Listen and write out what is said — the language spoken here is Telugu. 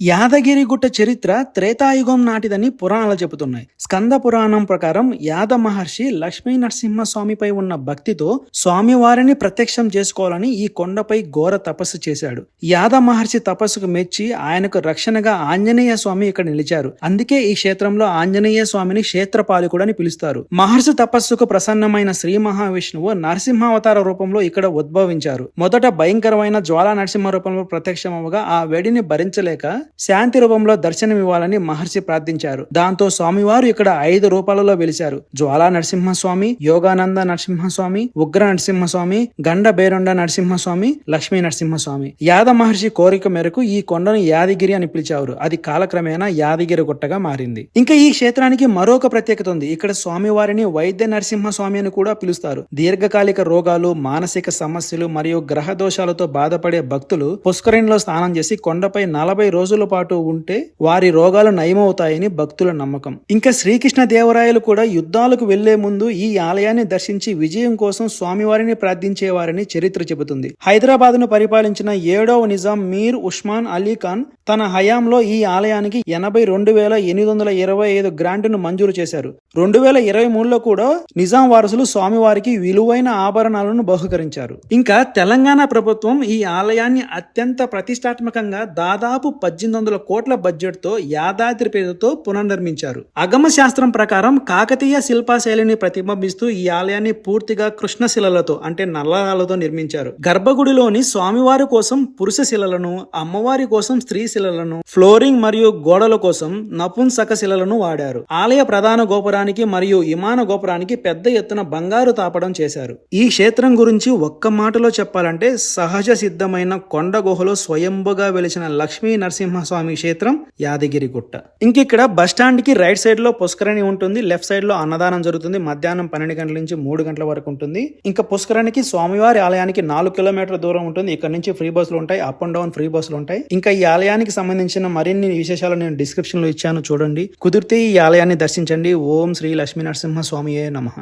యాదగిరిగుట్ట చరిత్ర త్రేతాయుగం నాటిదని పురాణాలు చెబుతున్నాయి. స్కంద పురాణం ప్రకారం యాద మహర్షి లక్ష్మీ నరసింహస్వామిపై ఉన్న భక్తితో స్వామివారిని ప్రత్యక్షం చేసుకోవాలని ఈ కొండపై ఘోర తపస్సు చేశాడు. యాద మహర్షి తపస్సుకు మెచ్చి ఆయనకు రక్షణగా ఆంజనేయ స్వామి ఇక్కడ నిలిచారు. అందుకే ఈ క్షేత్రంలో ఆంజనేయ స్వామిని క్షేత్రపాలకుడు అని పిలుస్తారు. మహర్షి తపస్సుకు ప్రసన్నమైన శ్రీ మహావిష్ణువు నరసింహావతార రూపంలో ఇక్కడ ఉద్భవించారు. మొదట భయంకరమైన జ్వాలా నరసింహ రూపంలో ప్రత్యక్షమవగా ఆ వేడిని భరించలేక శాంతి రూపంలో దర్శనమివ్వాలని మహర్షి ప్రార్థించారు. దాంతో స్వామివారు ఇక్కడ 5 రూపాలలో వెలిశారు. జ్వాలా నరసింహస్వామి, యోగానంద నరసింహస్వామి, ఉగ్ర నరసింహస్వామి, గండ బేరొండ నరసింహస్వామి, లక్ష్మీ నరసింహస్వామి. యాద మహర్షి కోరిక మేరకు ఈ కొండను యాదగిరి అని పిలిచారు. అది కాలక్రమేణా యాదగిరి గుట్టగా మారింది. ఇంకా ఈ క్షేత్రానికి మరొక ప్రత్యేకత ఉంది. ఇక్కడ స్వామివారిని వైద్య నరసింహస్వామి అని కూడా పిలుస్తారు. దీర్ఘకాలిక రోగాలు, మానసిక సమస్యలు మరియు గ్రహ దోషాలతో బాధపడే భక్తులు పుష్కరిణిలో స్నానం చేసి కొండపై 40 రోజుల పాటు ఉంటే వారి రోగాలు నయమవుతాయని భక్తుల నమ్మకం. ఇంకా శ్రీకృష్ణ దేవరాయలు కూడా యుద్ధాలకు వెళ్లే ముందు ఈ ఆలయాన్ని దర్శించి విజయం కోసం స్వామివారిని ప్రార్థించేవారని చరిత్ర చెబుతుంది. హైదరాబాద్ ను పరిపాలించిన 7వ నిజాం మీర్ ఉస్మాన్ అలీ ఖాన్ తన హయాంలో ఈ ఆలయానికి 82,825 గ్రాంట్ను మంజూరు చేశారు. 2023లో కూడా నిజాం వారసులు స్వామివారికి విలువైన ఆభరణాలను బహుకరించారు. ఇంకా తెలంగాణ ప్రభుత్వం ఈ ఆలయాన్ని అత్యంత ప్రతిష్టాత్మకంగా దాదాపు 1800 కోట్ల బడ్జెట్ తో యాదాద్రి పేరుతో పునర్నిర్మించారు. అగమ శాస్త్రం ప్రకారం కాకతీయ శిల్పశైలిని ప్రతిబింబిస్తూ ఈ ఆలయాన్ని పూర్తిగా కృష్ణశిలలతో అంటే నల్లరాలతో నిర్మించారు. గర్భగుడిలోని స్వామివారి కోసం పురుష శిలలను, అమ్మవారి కోసం స్త్రీ శిలలను, ఫ్లోరింగ్ మరియు గోడల కోసం నపుంసక శిలలను వాడారు. ఆలయ ప్రధాన గోపురానికి మరియు విమాన గోపురానికి పెద్ద ఎత్తున బంగారు తాపడం చేశారు. ఈ క్షేత్రం గురించి ఒక్క మాటలో చెప్పాలంటే సహజ సిద్ధమైన కొండ గుహలో స్వయంభుగా వెలిసిన లక్ష్మీ నరసింహస్వామి క్షేత్రం యాదగిరిగుట్ట. ఇంకిక్కడ బస్ స్టాండ్ కి రైట్ సైడ్ లో పుష్కరిణి ఉంటుంది. లెఫ్ట్ సైడ్ లో అన్నదానం జరుగుతుంది. మధ్యాహ్నం 12 గంటల నుంచి 3 గంటల వరకు ఉంటుంది. ఇంకా పుష్కరిణికి స్వామివారి ఆలయానికి 4 కిలోమీటర్ల దూరం ఉంటుంది. ఇక్కడ నుంచి ఫ్రీ బస్సులు ఉంటాయి, అప్ అండ్ డౌన్ ఫ్రీ బస్సులు ఉంటాయి. ఇంకా ఈ ఆలయానికి సంబంధించిన మరిన్ని విశేషాలు నేను డిస్క్రిప్షన్ లో ఇచ్చాను, చూడండి. కుదిరితే ఈ ఆలయాన్ని దర్శించండి. ఓం శ్రీ లక్ష్మీ నరసింహ స్వామియే నమః.